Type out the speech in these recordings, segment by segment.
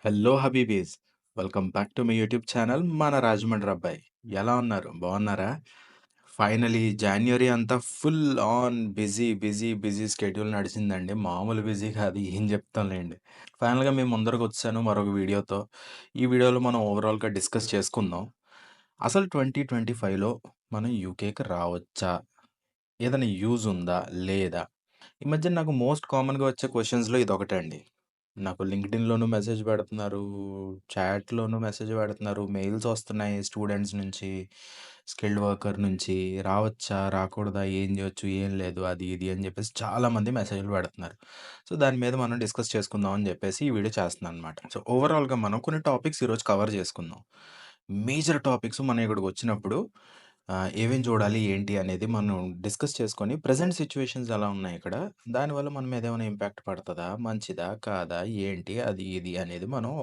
Hello హబీబీస్! Welcome back to my YouTube channel మన రాజమండ్రి అబ్బాయి. ఎలా ఉన్నారు? బాగున్నారా? ఫైనలీ జాన్యురీ అంతా full on busy, busy, busy schedule నడిచిందండి. మామూలు బిజీ కాదు ఏం చెప్తాంలేండి. ఫైనల్‌గా మీ ముందరకొచ్చేసాను మరొక వీడియోతో. ఈ వీడియోలో మనం ఓవరాల్‌గా డిస్కస్ చేసుకుందాం. అసలు 2025లో మనం యూకేకి రావచ్చా? ఏదైనా యూజ్ ఉందా? లేదా? ఈ మధ్య నాకు మోస్ట్ కామన్‌గా వచ్చే క్వెషన్స్‌లో ఇదొకటండి. నాకు లింక్డ్ఇన్‌లోనూ మెసేజ్ పెడుతున్నారు, చాట్‌లోనూ మెసేజ్ పెడుతున్నారు, మెయిల్స్ వస్తున్నాయి స్టూడెంట్స్ నుంచి, స్కిల్డ్ వర్కర్ నుంచి రావచ్చా? రాకూడదా? ఏం చేయొచ్చు? ఏం లేదు? అది ఇది అని చెప్పేసి చాలామంది మెసేజ్‌లు పెడుతున్నారు. సో, దాని మీద మనం డిస్కస్ చేసుకుందాం అని చెప్పేసి ఈ వీడియో చేస్తున్నాననమాట. సో, ఓవరాల్‌గా మనం కొన్ని టాపిక్స్ ఈరోజు కవర్ చేసుకుందాం. మేజర్ టాపిక్స్ మనం ఇక్కడికొచ్చినప్పుడు ఏమేం చూడాలి? ఏంటి? అనేది మనం డిస్కస్ చేసుకొని ప్రెజెంట్ సిట్యుయేషన్స్ ఎలా ఉన్నాయి ఇక్కడ? దానివల్ల మన మీద ఏమైనా ఇంపాక్ట్ పడతదా? మంచిదా? కాదా? ఏంటి? అది ఇది అనేది మనం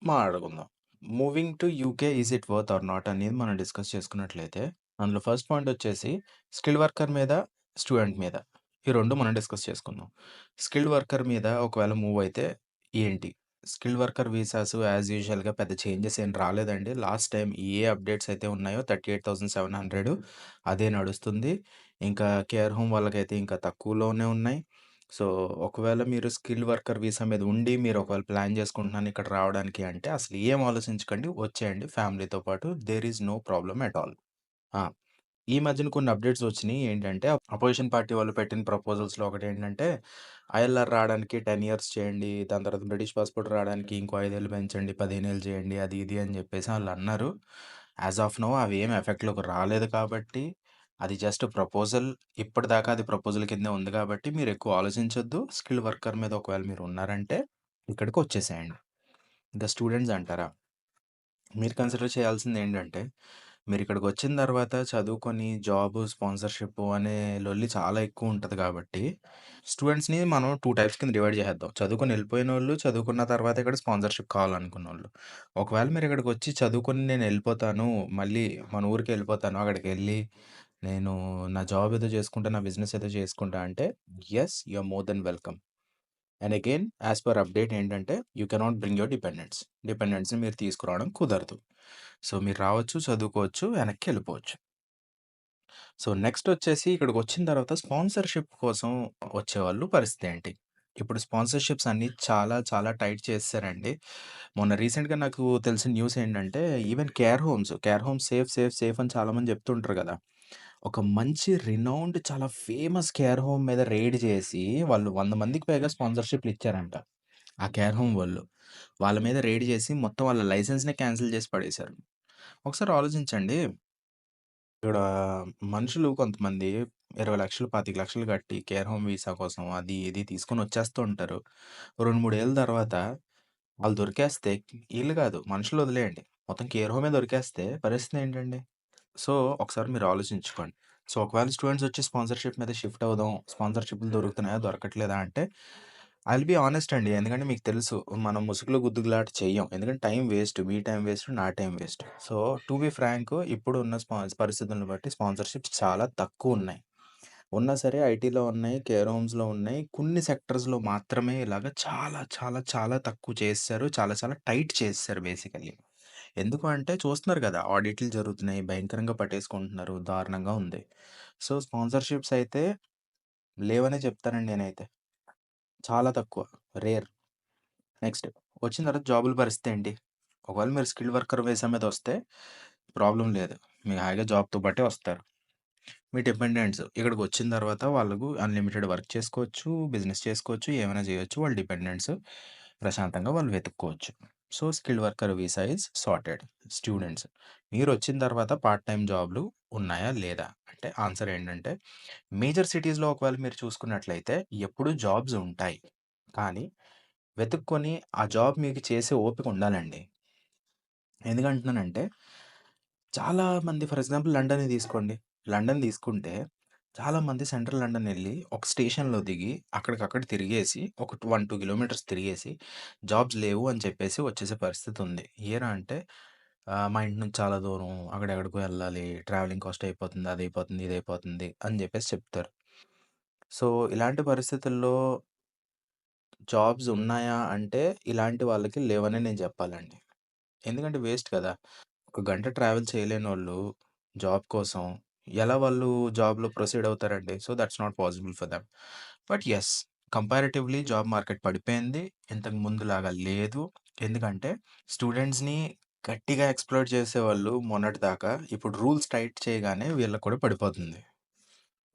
మాట్లాడుకుందాం. Moving to UK is it worth or not అనేది మనం డిస్కస్ చేసుకున్నట్లయితే, అందులో ఫస్ట్ పాయింట్ వచ్చేసి స్కిల్డ్ వర్కర్ మీద, స్టూడెంట్ మీద. ఈ 2 మనం డిస్కస్ చేసుకుందాం. స్కిల్డ్ వర్కర్ మీద ఒకవేళ మూవ్ అయితే ఏంటి? స్కిల్డ్ వర్కర్ వీసాస్ యాస్ యూజువల్‌గా పెద్ద చేంజెస్ ఏం రాలేదండి. లాస్ట్ టైమ్ ఏ అప్డేట్స్ అయితే ఉన్నాయో 38,700 అదే నడుస్తుంది. ఇంకా కేర్ హోమ్ వాళ్ళకైతే ఇంకా తక్కువలోనే ఉన్నాయి. సో, ఒకవేళ మీరు స్కిల్డ్ వర్కర్ వీసా మీద ఉండి, మీరు ఒకవేళ ప్లాన్ చేసుకుంటున్నాను ఇక్కడ రావడానికి అంటే, అసలు ఏం ఆలోచించకండి. వచ్చేయండి ఫ్యామిలీతో పాటు. There is no problem at all. ఆ! ఈ మధ్యన కొన్ని అప్డేట్స్ వచ్చినియి. ఏంటంటే, అపోజిషన్ పార్టీ వాళ్ళు పెట్టిన ప్రపోజల్స్‌లో ఒకటేంటంటే, ఐఎల్ఆర్ రావడానికి 10 ఇయర్స్ చేయండి. దాని తర్వాత బ్రిటిష్ పాస్‌పోర్ట్ రావడానికి ఇంకో 5 ఏళ్ళు పెంచండి, 15 ఏళ్ళు చేయండి. అది ఇది అని చెప్పేసి ఆళ్ళన్నారు. యాస్ ఆఫ్ నౌ అవి ఏమి ఎఫెక్ట్‌లోకి రాలేదు కాబట్టి, అది జస్ట్ ప్రపోజల్. ఇప్పటిదాకా అది ప్రపోజల్ కిందే ఉంది కాబట్టి, మీరెక్కువ ఆలోచించొద్దు. స్కిల్డ్ వర్కర్ మీద ఒకవేళ మీరు ఉన్నారంటే, ఇక్కడికొచ్చేసేయండి. ఇంకా స్టూడెంట్స్ అంటారా? మీరు కన్సిడర్ చేయాల్సిందేంటంటే, మీరిక్కడికొచ్చిన తర్వాత చదువుకొని జాబు, స్పాన్సర్‌షిప్పు అనే లొల్లి చాలా ఎక్కువుంటది కాబట్టి, స్టూడెంట్స్‌ని మనం 2 టైప్స్ కింద డివైడ్ చేసేద్దాం. చదువుకొని ఎళ్ళిపోయినోళ్ళు, చదువుకున్న తర్వాత ఇక్కడ స్పాన్సర్‌షిప్ కావాలనుకున్నోళ్ళు. ఒకవేళ మీరిక్కడికొచ్చి చదువుకొని నేనెళ్ళిపోతాను, మళ్ళీ మన ఊరికెళ్ళిపోతాను, అక్కడికెళ్ళి నేను నా జాబ్ ఏదో చేసుకుంటా, నా బిజినెస్ ఏదో చేసుకుంటా అంటే, yes, you are more than welcome. And again as per update ఏంటంటే you cannot bring your dependents. డిపెండెంట్స్‌ని మీరు తీసుకురావడం కుదరదు. సో, మీరు రావచ్చు, చదువుకోవచ్చు, వెనక్కెళ్ళిపోవచ్చు. సో, నెక్స్ట్ వచ్చేసి ఇక్కడికొచ్చిన తర్వాత స్పాన్సర్‌షిప్ కోసం వచ్చేవాళ్ళు పరిస్థితి ఏంటి? ఇప్పుడు స్పాన్సర్‌షిప్స్ అన్నీ చాలా చాలా టైట్ చేసేసారండి. మొన్న రీసెంట్‌గా నాకు తెలిసిన న్యూస్ ఏంటంటే even care homes safe, safe, safe అని చాలామంది చెప్తుంటారు గదా! ఒక మంచి రినౌన్డ్ చాలా ఫేమస్ కేర్ హోమ్ మీద రైడ్ చేసి వాళ్ళు 100 మందికి పైగా స్పాన్సర్‌షిప్‌లు ఇచ్చారంట. ఆ కేర్ హోమ్ వోళ్ళు. వాళ్ళ మీద రైడ్ చేసి మొత్తం వాళ్ళ లైసెన్స్‌నే క్యాన్సిల్ చేసి పడేశారు. ఒకసారి ఆలోచించండి. ఇక్కడ మనుషులు కొంతమంది 20,00,000, 25,00,000 కట్టి కేర్ హోమ్ వీసా కోసం అది ఇది తీసుకొని వచ్చేస్తూ ఉంటారు. 2, 3 ఏళ్ల తర్వాత వాళ్ళు దొరికేస్తే ఈళ్ళు కాదు మనుషులు వదిలేయండి. మొత్తం కేర్ హోమే దొరికేస్తే పరిస్థితి ఏంటండి? సో, ఒకసారి మీరు ఆలోచించుకోండి. సో, ఒకవేళ స్టూడెంట్స్ వచ్చి స్పాన్సర్‌షిప్ మీద షిఫ్ట్ అవుదాం. స్పాన్సర్‌షిప్‌లు దొరుకుతున్నాయా? దొరకట్లేదా? అంటే ఐ విల్ బి హానెస్ట్ అండి. ఎందుకంటే మీకు తెలుసు మనం ముసుగులో గుద్దుగులాట చెయ్యం. ఎందుకంటే టైం వేస్ట్. మీ టైం వేస్ట్. నా time waste. So, to be frank ఇప్పుడున్న పరిస్థితులను బట్టి స్పాన్సర్‌షిప్స్ చాలా తక్కువున్నాయి. ఉన్నా సరే ఐటీలో ఉన్నాయి. కేర్ హోమ్స్‌లో ఉన్నాయి. కొన్ని సెక్టర్స్‌లో మాత్రమే ఇలాగ చాలా చాలా చాలా తక్కువ చేసేశారు. చాలా చాలా టైట్ చేసేశారు బేసికల్లీ. ఎందుకు అంటే చూస్తున్నారు గదా! ఆడిట్‌లు జరుగుతున్నాయి. భయంకరంగా పట్టేసుకుంటున్నారు. దారుణంగా ఉంది. సో, స్పాన్సర్‌షిప్స్ అయితే లేవనే చెప్తానండి నేనైతే. చాలా తక్కువ. రేర్. నెక్స్ట్ వచ్చిన తర్వాత జాబుల పరిస్థితి ఏంటి? ఒకవేళ మీరు స్కిల్డ్ వర్కర్ వీసా మీద వస్తే ప్రాబ్లమ్ లేదు. మీకు హాయిగా జాబ్‌తో పాటే వస్తారు. మీ డిపెండెంట్స్ ఇక్కడికొచ్చిన తర్వాత వాళ్ళకు అన్‌లిమిటెడ్ వర్క్ చేసుకోవచ్చు, బిజినెస్ చేసుకోవచ్చు, ఏమైనా చేయొచ్చు. వాళ్ళ డిపెండెంట్స్ ప్రశాంతంగా వాళ్ళు వెతుక్కోవచ్చు. So, skilled worker visa is sorted. Students మీరొచ్చిన తర్వాత పార్ట్ టైమ్ జాబ్‌లు ఉన్నాయా? లేదా? అంటే ఆన్సర్ ఏంటంటే మేజర్ సిటీస్‌లో ఒకవేళ మీరు చూసుకున్నట్లయితే ఎప్పుడూ జాబ్స్ ఉంటాయి. కానీ వెతుక్కొని ఆ జాబ్ మీకు చేసే ఓపిక ఉండాలండి. ఎందుకంటున్నానంటే చాలా మంది ఫర్ ఎగ్జాంపుల్ లండనే తీసుకోండి. లండన్ తీసుకుంటే చాలామంది సెంట్రల్ లండన్ ఎళ్లి ఒక స్టేషన్‌లో దిగి అక్కడికక్కడ తిరిగేసి ఒక 1, 2 కిలోమీటర్స్ తిరిగేసి జాబ్స్ లేవు అని చెప్పేసి వచ్చేసే పరిస్థితి ఉంది. ఏరా అంటే మా ఇంటి నుంచి చాలా దూరం అక్కడెక్కడికో ఎళ్ళాలి. ట్రావెలింగ్ కాస్ట్ అయిపోతుంది. అదయిపోతుంది, ఇదయిపోతుంది అని చెప్పేసి చెప్తారు. సో, ఇలాంటి పరిస్థితుల్లో జాబ్స్ ఉన్నాయా అంటే ఇలాంటి వాళ్ళకి లేవనే నేను చెప్పాలండి. ఎందుకంటే వేస్ట్ కదా! ఒక గంట ట్రావెల్ చేయలేనోళ్ళు జాబ్ కోసం ఎలా వాళ్ళు జాబ్‌లో ప్రొసీడ్ అవుతారండి? So, that's not possible for them. But yes, comparatively job market పడిపోయింది. ఇంతకు ముందులాగా లేదు. ఎందుకంటే స్టూడెంట్స్‌ని గట్టిగా ఎక్స్‌ప్లోయిట్ చేసేవాళ్ళు మొన్నటిదాకా ఇప్పుడు రూల్స్ టైట్ చేయగానే వీళ్ళకి కూడా పడిపోతుంది.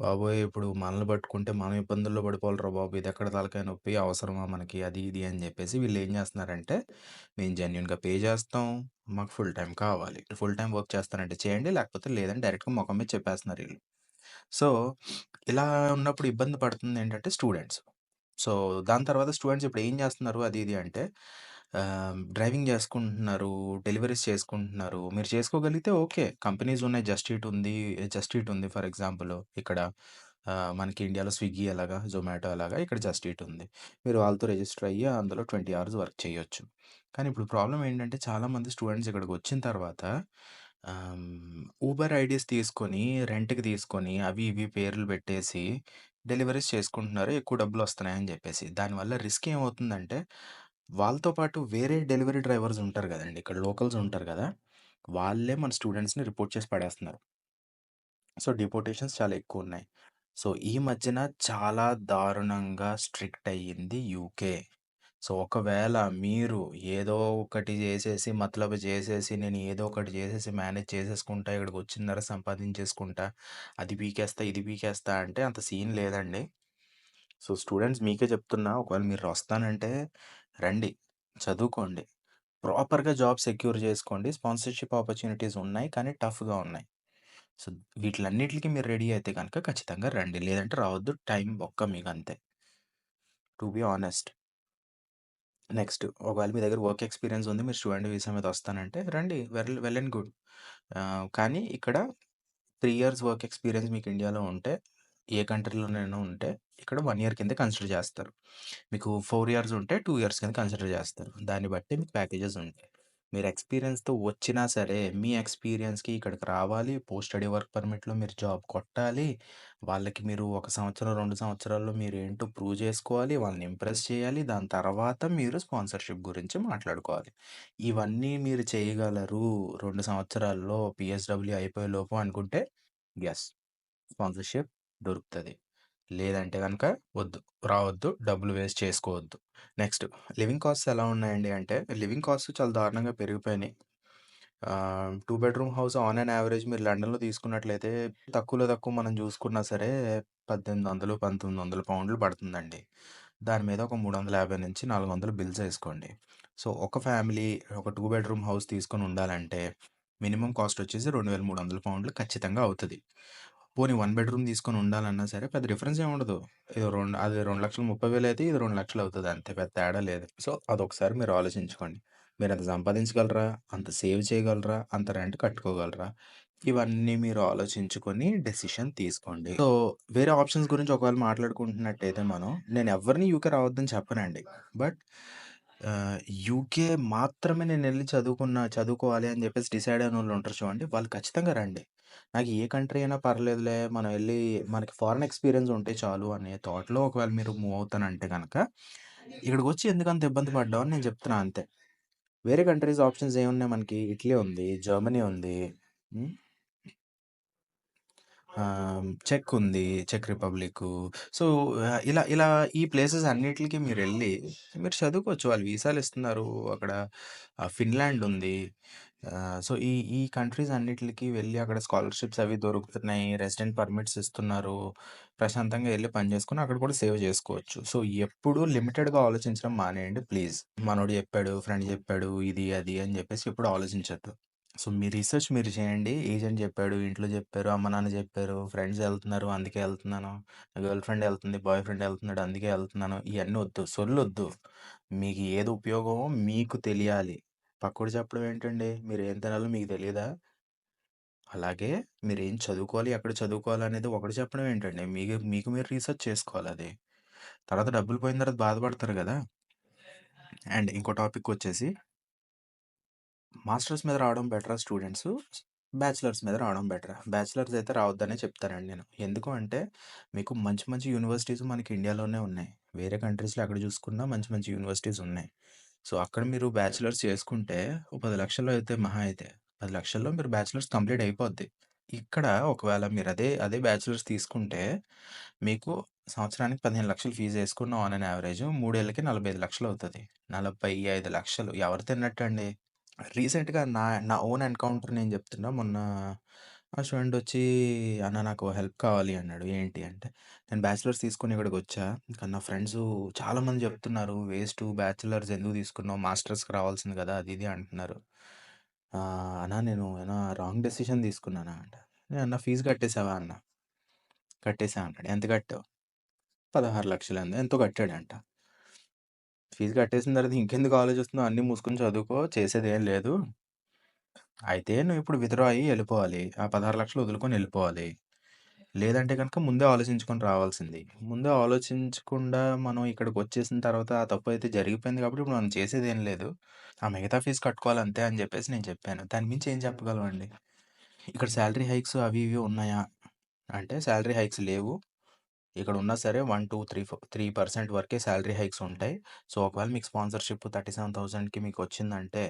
బాబోయ్! ఇప్పుడు మనల్ని పట్టుకుంటే మనం ఇబ్బందుల్లో పడిపోవాలిరా బాబు! ఇదెక్కడ తలకాయ నొప్పి, అవసరమా మనకి అది ఇది అని జెప్పేసి వీళ్ళేం జేస్తన్నారంటే, మేము జెన్యూన్‌గా పే జేస్తాం. మాకు ఫుల్ టైమ్ కావాలి. ఫుల్ టైమ్ వర్క్ చేస్తానంటే చేయండి. లేకపోతే లేదని డైరెక్ట్‌గా మొఖం మీద చెప్పేస్తున్నారు ఈళ్ళు. సో, ఇలా ఉన్నప్పుడు ఇబ్బంది పడుతుందేంటంటే స్టూడెంట్స్. సో, దాని తర్వాత స్టూడెంట్స్ ఇప్పుడు ఏం జేస్తున్నారు అది ఇది అంటే డ్రైవింగ్ జేసుకుంటున్నారు, డెలివరీస్ చేసుకుంటున్నారు. మీరు చేసుకోగలిగితే ఓకే. కంపెనీస్ ఉన్నాయి. జస్ట్ ఈట్ ఉంది ఫర్ ఎగ్జాంపుల్ ఇక్కడ. మనకి ఇండియాలో స్విగ్గీ ఎలాగా, జొమాటో అలాగా ఇక్కడ జస్ట్ ఈట్ ఉంది. మీరు వాళ్ళతో రిజిస్టర్ అయ్యి అందులో 20 అవర్స్ వర్క్ చేయొచ్చు. కానీ ఇప్పుడు ప్రాబ్లమ్ ఏంటంటే చాలామంది స్టూడెంట్స్ ఇక్కడికొచ్చిన తర్వాత ఊబర్ ఐడీస్ తీసుకొని, రెంట్‌కి తీసుకొని అవి ఇవి పేర్లు పెట్టేసి డెలివరీస్ చేసుకుంటున్నారు. ఎక్కువ డబ్బులొస్తున్నాయని జెప్పేసి. దానివల్ల రిస్క్ ఏమవుతుందంటే, వాళ్ళతో పాటు వేరే డెలివరీ డ్రైవర్స్ ఉంటారు గదండీ! ఇక్కడ లోకల్స్ ఉంటారు గదా! వాళ్ళే మన స్టూడెంట్స్‌ని రిపోర్ట్ చేసి పడేస్తున్నారు. సో, డిపోర్టేషన్స్ చాలా ఎక్కువున్నాయి. సో, ఈ మధ్యన చాలా దారుణంగా స్ట్రిక్ట్ అయ్యింది యూకే. సో, ఒకవేళ మీరు ఏదో ఒకటి జేసేసి, మతలబు జేసేసి, నేను ఏదో ఒకటి జేసేసి మేనేజ్ చేసేసుకుంటా, ఇక్కడికొచ్చిన తర్వాత సంపాదించేసుకుంటా, అది పీకేస్తా, ఇది పీకేస్తా అంటే అంత సీన్ లేదండి. సో, స్టూడెంట్స్ మీకే చెప్తున్నా, ఒకవేళ మీరు వస్తానంటే రండి, చదువుకోండి. ప్రాపర్‌గా జాబ్ సెక్యూర్ జేసుకోండి. స్పాన్సర్‌షిప్ ఆపర్చునిటీస్ ఉన్నాయి. కానీ టఫ్‌గా ఉన్నాయి. సో, వీటిలన్నిట్లికి మీరు రెడీ అయితే గనక ఖచ్చితంగా రండి. లేదంటే రావద్దు. టైం బొక్క మీకంతే. To be honest. నెక్స్ట్ ఒకవేళ మీ దగ్గర వర్క్ ఎక్స్‌పీరియన్స్ ఉంది. మీరు స్టూడెంట్ వీసా మీద వస్తానంటే రండి. Well and good. కానీ ఇక్కడ 3 ఇయర్స్ వర్క్ ఎక్స్‌పీరియన్స్ మీకు ఇండియాలో ఉంటే, ఏ కంట్రీలోనైనా ఉంటే, ఇక్కడ 1 ఇయర్ కింద కన్సిడర్ జేస్తారు. మీకు 4 ఇయర్స్ ఉంటే 2 ఇయర్స్ కింద కన్సిడర్ జేస్తారు. దాన్ని బట్టి మీకు ప్యాకేజెస్ ఉంటాయి. మీరు ఎక్స్‌పీరియన్స్‌తో వచ్చినా సరే, మీ ఎక్స్‌పీరియన్స్‌కి ఇక్కడికి రావాలి. పోస్ట్ స్టడీ వర్క్ పర్మిట్‌లో మీరు జాబ్ కొట్టాలి. వాళ్ళకి మీరు 1 సంవత్సరం, 2 సంవత్సరాల్లో మీరేంటో ప్రూవ్ చేసుకోవాలి. వాళ్ళని ఇంప్రెస్ చేయాలి. దాని తర్వాత మీరు స్పాన్సర్‌షిప్ గురించి మాట్లాడుకోవాలి. ఇవన్నీ మీరు చేయగలరు 2 సంవత్సరాల్లో పీఎస్‌డబ్ల్యూ అయిపోయేలోపు అనుకుంటే యెస్, స్పాన్సర్‌షిప్ దొరుకుతది. లేదంటే గనక వద్దు. రావద్దు. డబ్బులు వేస్ట్ చేసుకోవద్దు. నెక్స్ట్ లివింగ్ కాస్ట్స్ ఎలా ఉన్నాయండి అంటే, లివింగ్ కాస్ట్స్ చాలా దారుణంగా పెరిగిపోయినాయి. 2 bedroom house on an average మీరు లండన్‌లో తీసుకున్నట్లయితే తక్కువలో తక్కువ మనం చూసుకున్నా సరే 1800, 1900 పౌండ్లు పడుతుందండి. దాని మీద ఒక 350-400 బిల్స్ ఏసుకోండి. సో, ఒక ఫ్యామిలీ ఒక 2 బెడ్‌రూమ్ హౌస్ తీసుకొని ఉండాలంటే మినిమమ్ కాస్ట్ వచ్చేసి 2300 పౌండ్లు ఖచ్చితంగా అవుతది. పోనీ 1 బెడ్‌రూమ్ తీసుకొని ఉండాలన్నా సరే పెద్ద డిఫరెన్స్ ఏముండదు. అది 2,30,000 అయితే ఇది 2,00,000 అవుతది అంతే, పెద్ద తేడా లేదు. సో, అదొకసారి మీరు ఆలోచించుకోండి. మీరంత సంపాదించగలరా? అంత సేవ్ చేయగలరా? అంత రెంట్ కట్టుకోగలరా? ఇవన్నీ మీరు ఆలోచించుకొని డెసిషన్ తీసుకోండి. సో, వేరే ఆప్షన్స్ గురించి ఒకవేళ మాట్లాడుకుంటున్నట్టయితే నేను ఎవ్వరిని యూకే రావద్దని చెప్పనండి. బట్ ఆహ్, యూకే మాత్రమే నేనెళ్లి చదువుకోవాలి అని చెప్పేసి డిసైడ్ అయినోళ్ళు ఉంటారు చూడండి. వాళ్ళు ఖచ్చితంగా రండి. నాకు ఏ కంట్రీ అయినా పర్లేదులే. మనం ఎళ్లి మనకి ఫారెన్ ఎక్స్‌పీరియన్స్ ఉంటే చాలు అనే థాట్‌లో ఒకవేళ మీరు మూవ్ అవుతానంటే గనక, ఇక్కడికొచ్చి ఎందుకంత ఇబ్బంది పడ్డావు అని నేను చెప్తున్నా అంతే. వేరే కంట్రీస్ ఆప్షన్స్ ఏమున్నాయి మనకి? ఇటలీ ఉంది, జర్మనీ ఉంది. హ్మ్. చెక్ ఉంది. చెక్ రిపబ్లిక్కు. సో, ఇలా ఇలా ఈ ప్లేసెస్ అన్నిట్లికి మీరెళ్లి మీరు చదువుకోవచ్చు. వాళ్ళు వీసాలు ఇస్తున్నారు. అక్కడ ఫిన్లాండ్ ఉంది. సో, ఈ ఈ కంట్రీస్ అన్నిట్లికి వెళ్లి అక్కడ స్కాలర్‌షిప్స్ అవి దొరుకుతున్నాయి. రెసిడెంట్ పర్మిట్స్ ఇస్తున్నారు. ప్రశాంతంగా ఎళ్లి పని చేసుకొని అక్కడ కూడా సేవ్ చేసుకోవచ్చు. సో, ఎప్పుడూ లిమిటెడ్‌గా ఆలోచించడం మానేయండి ప్లీజ్. మనోడు చెప్పాడు, ఫ్రెండ్ చెప్పాడు, ఇది అది అని చెప్పేసి ఎప్పుడు ఆలోచించొద్దు. సో, మీ రిసర్చ్ మీరు చేయండి. ఏజెంట్ చెప్పాడు, ఇంట్లో చెప్పారు, అమ్మ, నాన్న చెప్పారు, ఫ్రెండ్స్ ఎళ్తున్నారు అందుకే ఎళ్తున్నాను. నా గర్ల్ ఫ్రెండ్ ఎళ్తుంది, బాయ్ ఫ్రెండ్ ఎళ్తున్నాడు అందుకే ఎళ్తున్నాను. ఇయన్నీ వద్దు. సొల్లొద్దు. మీకు ఏది ఉపయోగమో మీకు తెలియాలి. పక్కోడు చెప్పడం ఏంటండి? మీరేం తినాలో మీకు తెలీదా? అలాగే మీరేం చదువుకోవాలి, ఎక్కడ చదువుకోవాలనేది ఒకడు చెప్పడం ఏంటండి? మీకు మీకు మీరు రిసర్చ్ చేసుకోవాలది. తర్వాత డబ్బులు పోయిన తర్వాత బాధపడతారు గదా! అండ్ ఇంకో టాపికొచ్చేసి మాస్టర్స్ మీద రావడం బెటరా స్టూడెంట్సు? బ్యాచిలర్స్ మీద రావడం బెటర్. బ్యాచిలర్స్ అయితే రావద్దనే చెప్తానండి నేను. ఎందుకు అంటే, మీకు మంచి మంచి యూనివర్సిటీస్ మనకి ఇండియాలోనే ఉన్నాయి. వేరే కంట్రీస్‌లో ఎక్కడ చూసుకున్నా మంచి మంచి యూనివర్సిటీస్ ఉన్నాయి. సో, అక్కడ మీరు బ్యాచిలర్స్ చేసుకుంటే, ఓ 10,00,000 అయితే మహా అయితే. 10,00,000లో మీరు బ్యాచిలర్స్ కంప్లీట్ అయిపోద్ది. ఇక్కడ ఒకవేళ మీరు అదే బ్యాచిలర్స్ తీసుకుంటే, మీకు సంవత్సరానికి 15,00,000 ఫీజేసుకున్నాం ఆన్ అన్ యావరేజ్ 3 ఏళ్ళకి 45,00,000 అవుతది. 45,00,000 ఎవరు తిన్నట్టండి? రీసెంట్‌గా నా ఓన్ ఎన్‌కౌంటర్ నేను జెప్తున్నా. మొన్న మా ఫ్రెండ్ ఒచ్చి, "అన్న నాకు హెల్ప్ కావాలి" అన్నాడు. ఏంటి అంటే, "నేను బ్యాచిలర్స్ తీసుకొని ఇక్కడికొచ్చా. కానీ నా ఫ్రెండ్సు చాలామంది జెప్తున్నారు, వేస్టు బ్యాచిలర్స్ ఎందుకు తీసుకున్నావు? మాస్టర్స్‌కి రావాల్సింది గదా!" అది ఇది అంటున్నారు. అన్నా నేను ఏమైనా రాంగ్ డెసిషన్ తీసుకున్నానా అంటే, నేనన్నా "ఫీజు కట్టేసావా" అన్నా. "కట్టేసా" అన్నాడు. "ఎంత కట్టావు?" 16,00,000 ఎంతో కట్టాడంట. "ఫీజు కట్టేసిన తర్వాత ఇంకెందుకు ఆలోచిస్తున్నావు? అన్నీ మూసుకొని చదువుకో. చేసేదేం లేదు." అయితే నువ్విప్పుడు విత్‌డ్రా అయ్యి ఎళ్ళిపోవాలి. ఆ 16,00,000 వదులుకొని ఎళ్ళిపోవాలి. లేదంటే గనుక ముందే ఆలోచించుకొని రావాల్సింది. ముందే ఆలోచించకుండా మనం ఇక్కడికొచ్చేసిన తర్వాత ఆ తప్పయితే జరిగిపోయింది కాబట్టి ఇప్పుడు మనం చేసేదేం లేదు. ఆ మిగతా ఫీజు కట్టుకోవాలి అంతే అని జెప్పేసి నేను చెప్పాను. దానికి మించి ఏం చెప్పగలమండి? ఇక్కడ సాలరీ హైక్స్ అవి ఇవి ఉన్నాయా? అంటే సాలరీ హైక్స్ లేవు. ఇక్కడున్నా సరే 1, 2, 3% వరకే సాలరీ హైక్స్ ఉంటాయి. సో, ఒకవేళ మీకు స్పాన్సర్‌షిప్ 37,000కి మీకొచ్చిందంటే,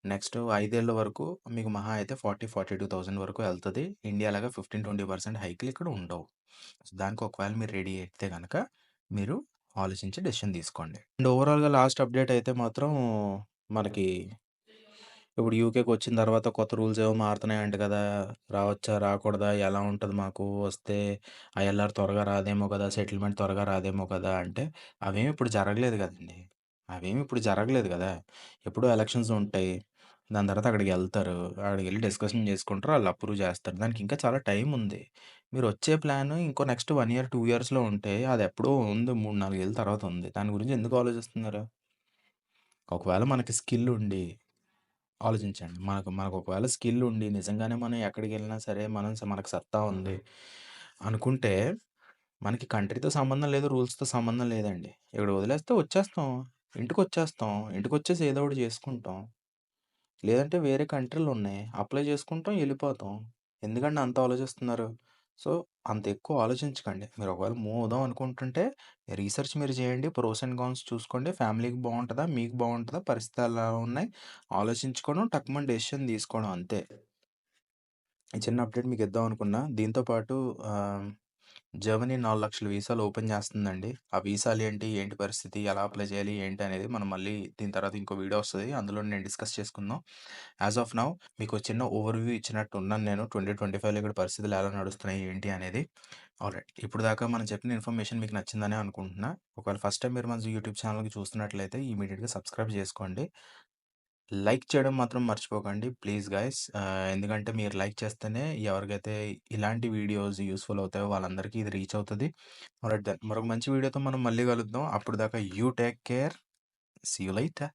నెక్స్ట్ 5 ఏళ్ల వరకు మీకు మహా అయితే 42,000 వరకు ఎళ్తది. ఇండియా లాగా 15, 20% హైక్‌లు ఇక్కడ ఉండవు. సో, దానికి ఒకవేళ మీరు రెడీ అయితే గనక, మీరు ఆలోచించి డెసిషన్ తీసుకోండి. అండ్ ఓవరాల్‌గా లాస్ట్ అప్డేట్ అయితే మాత్రం మనకి ఇప్పుడు యూకేకొచ్చిన తర్వాత కొత్త రూల్స్ ఏవో మారుతున్నాయంట కదా! రావచ్చా? రాకూడదా? ఎలా ఉంటది మాకు? వస్తే ఐఎల్ఆర్ త్వరగా రాదేమో కదా! సెటిల్మెంట్ త్వరగా రాదేమో కదా! అంటే అవేమి ఇప్పుడు జరగలేదు కదండీ! అవేమి ఇప్పుడు జరగలేదు గదా! ఎప్పుడో ఎలక్షన్స్ ఉంటాయి. దాని తర్వాత అక్కడికెళ్తారు. అక్కడికెళ్ళి డిస్కషన్ చేసుకుంటారు. ఆళ్ళు అప్రూవ్ చేస్తారు. దానికి ఇంకా చాలా టైం ఉంది. మీరొచ్చే ప్లాన్ ఇంకో నెక్స్ట్ 1 ఇయర్, 2 ఇయర్స్‌లో ఉంటే అదెప్పుడో ఉంది. 3, 4 ఏళ్ల తర్వాత ఉంది. దాని గురించి ఎందుకు ఆలోచిస్తున్నారు? ఒకవేళ మనకి స్కిల్ ఉండి ఆలోచించండి. మనకు ఒకవేళ స్కిల్ ఉండి నిజంగానే మనం ఎక్కడికెళ్ళినా సరే మనకు సత్తా ఉంది అనుకుంటే, మనకి కంట్రీతో సంబంధం లేదు, రూల్స్‌తో సంబంధం లేదండి. ఇక్కడ వదిలేస్తే వచ్చేస్తాం. ఇంటికొచ్చేస్తాం. ఇంటికొచ్చేసి ఏదో ఒకటి చేసుకుంటాం. లేదంటే వేరే కంట్రీలున్నాయి. అప్లై చేసుకుంటాం, ఎళ్ళిపోతాం. ఎందుకండి అంత ఆలోచిస్తున్నారు? సో, అంత ఎక్కువ ఆలోచించకండి. మీరు ఒకవేళ మూవ్ అవుదాం అనుకుంటుంటే రీసెర్చ్ మీరు చేయండి. ప్రోస్ అండ్ కాన్స్ చూసుకోండి. ఫ్యామిలీకి బావుంటదా? మీకు బావుంటదా? పరిస్థితులు ఎలా ఉన్నాయి? ఆలోచించుకోవడం, టక్‌మని డెసిషన్ తీసుకోవడం అంతే. ఈ చిన్న అప్డేట్ మీకు ఇద్దాం అనుకున్నా. దీంతో పాటు ఆహ్, జర్మనీ 4,00,000 వీసాలు ఓపెన్ చేస్తుందండి. ఆ వీసాలేంటి? ఏంటి పరిస్థితి? ఎలా అప్లై చేయాలి? ఏంటి అనేది మనం మళ్ళీ దీని తర్వాత ఇంకో వీడియో వస్తది. అందులో నేను డిస్కస్ చేసుకుందాం. యాస్ ఆఫ్ నౌ మీకు చిన్న ఓవర్‌వ్యూ ఇచ్చినట్టు ఉన్నాను నేను. 2025లో ఇక్కడ పరిస్థితులు ఎలా నడుస్తున్నాయి? ఏంటి అనేది. ఆల్రైట్. ఇప్పుడు దాకా మనం చెప్పిన ఇన్ఫర్మేషన్ మీకు నచ్చిందనే అనుకుంటున్నా. ఒకవేళ ఫస్ట్ టైమ్ మీరు మన యూట్యూబ్ ఛానెల్‌కి చూస్తున్నట్లయితే ఇమ్మీడియేట్‌గా సబ్స్క్రైబ్ చేసుకోండి. లైక్ చేయడం మాత్రం మర్చిపోకండి ప్లీజ్ గైస్. ఎందుకంటే మీరు లైక్ చేస్తేనే ఎవరికైతే ఇలాంటి వీడియోస్ యూజ్‌ఫుల్ అవుతాయో వాళ్ళందరికీ ఇది రీచ్ అవుతది. ఆల్రైట్ దెన్ మరొక మంచి వీడియోతో మనం మళ్ళీ కలుద్దాం. అప్పటిదాకా you take care. See you lighter.